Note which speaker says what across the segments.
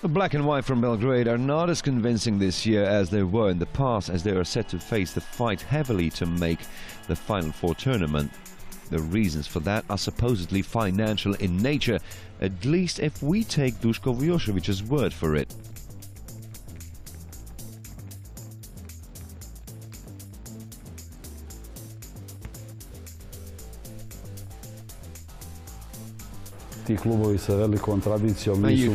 Speaker 1: The black and white from Belgrade are not as convincing this year as they were in the past, as they are set to face the fight heavily to make the Final Four tournament. The reasons for that are supposedly financial in nature, at least if we take Duško Vujosovic's word for it.
Speaker 2: You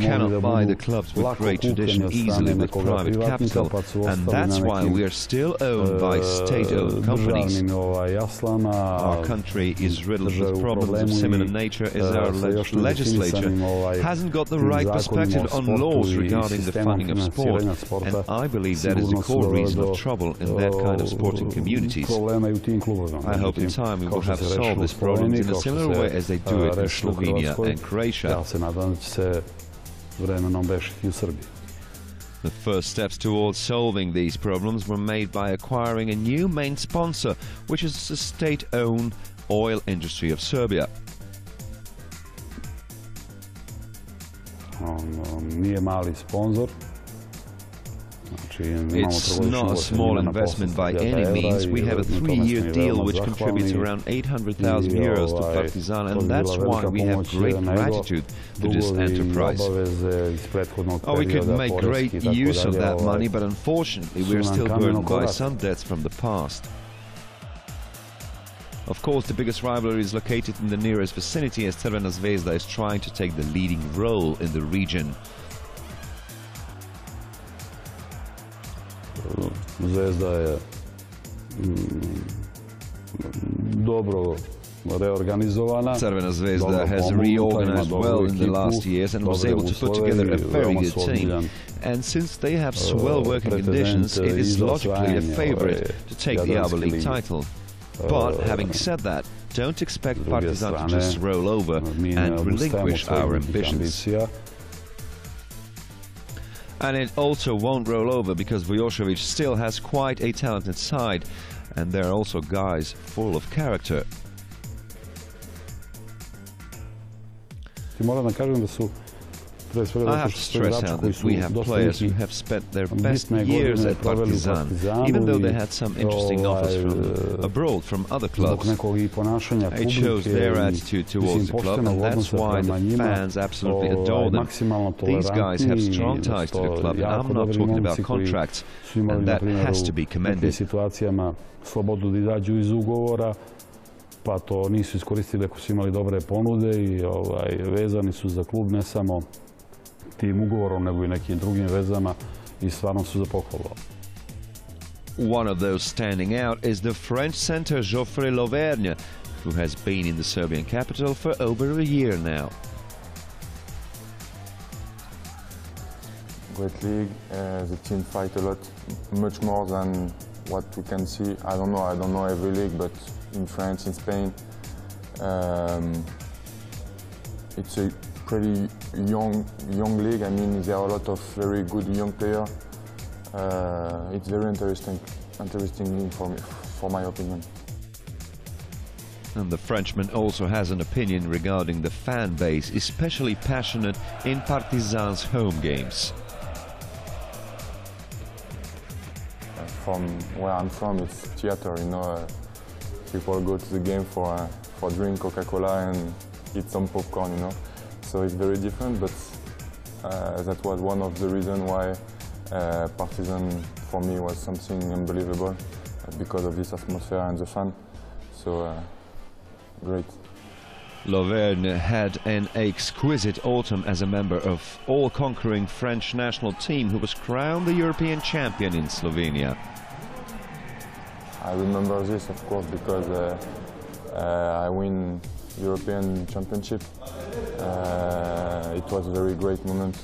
Speaker 1: cannot buy the clubs with great tradition easily with private capital, and that's why we are still owned by state-owned companies. Our country is riddled with problems of similar nature as our legislature hasn't got the right perspective on laws regarding the funding of sport, and I believe that is the core reason of trouble in that kind of sporting communities. I hope in time we will have solved these problems in a similar way as they do it in Slovenia and Croatia. The first steps towards solving these problems were made by acquiring a new main sponsor, which is the state-owned oil industry of Serbia. It's not a small investment by any means. We have a 3-year deal which contributes around 800,000 euros to Partizan, and that's why we have great gratitude to this enterprise. We could make great use of that money, but unfortunately we are still burdened by some debts from the past. Of course, the biggest rivalry is located in the nearest vicinity, as Crvena Zvezda is trying to take the leading role in the region.
Speaker 2: Crvena
Speaker 1: Zvezda has reorganized well in the last years and was able to put together a very good team. And since they have swell working conditions, it is logically a favorite to take the ABA League title. But having said that, don't expect Partizan to just roll over and relinquish our ambitions. And it also won't roll over, because Vujosovic still has quite a talented side, and there are also guys full of character. I have to stress out that we have players who have spent their best years at Partizan, even though they had some interesting offers from abroad, from other clubs. It shows their attitude towards the club, and that's why the fans absolutely adore them. These guys have strong ties to the club, and I'm not talking about contracts, and that has to be commended.
Speaker 2: Pa to nisu iskoristili ako su imali dobre ponude i vezani su za klub ne samo tim ugovorom nego i nekim drugim vezama i stvarno su za pohvalu.
Speaker 1: One of those standing out is the French center Geoffrey Lauvergne, who has been in the Serbian capital for over a year now.
Speaker 3: Great league, the team fight a lot, much more than what we can see. I don't know every league, but in France, in Spain, it's a pretty young league. I mean, there are a lot of very good young players. It's very interesting league for me, for my opinion.
Speaker 1: And the Frenchman also has an opinion regarding the fan base, especially passionate in Partizan's home games.
Speaker 3: From where I'm from, it's theater, you know. People go to the game for drink Coca-Cola and eat some popcorn, you know. So it's very different, but that was one of the reasons why Partizan for me was something unbelievable, because of this atmosphere and the fun. So great.
Speaker 1: Lauvergne had an exquisite autumn as a member of all-conquering French national team who was crowned the European champion in Slovenia.
Speaker 3: I remember this, of course, because I win European Championship. It was a very great moment,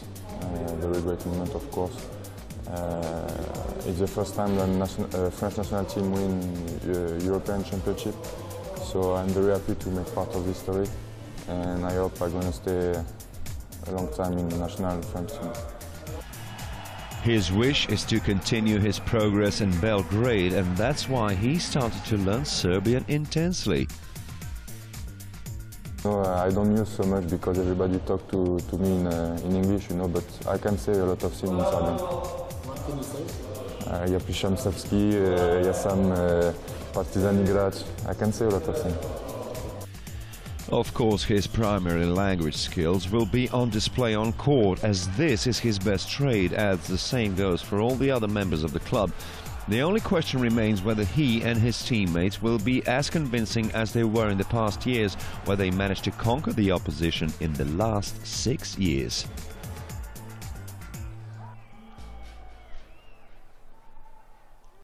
Speaker 3: of course. It's the first time the French national team win European Championship, so I'm very happy to make part of this story, and I hope I'm going to stay a long time in the national French team.
Speaker 1: His wish is to continue his progress in Belgrade, and that's why he started to learn Serbian intensely.
Speaker 3: No, I don't use so much because everybody talk to me in English, you know, but I can say a lot of things in Serbian.
Speaker 4: What can you say?
Speaker 3: Ja pišem srpski, ja sam Partizan igrač. I can say a lot of things.
Speaker 1: Of course, his primary language skills will be on display on court, as this is his best trade, as the same goes for all the other members of the club. The only question remains whether he and his teammates will be as convincing as they were in the past years, where they managed to conquer the opposition in the last 6 years.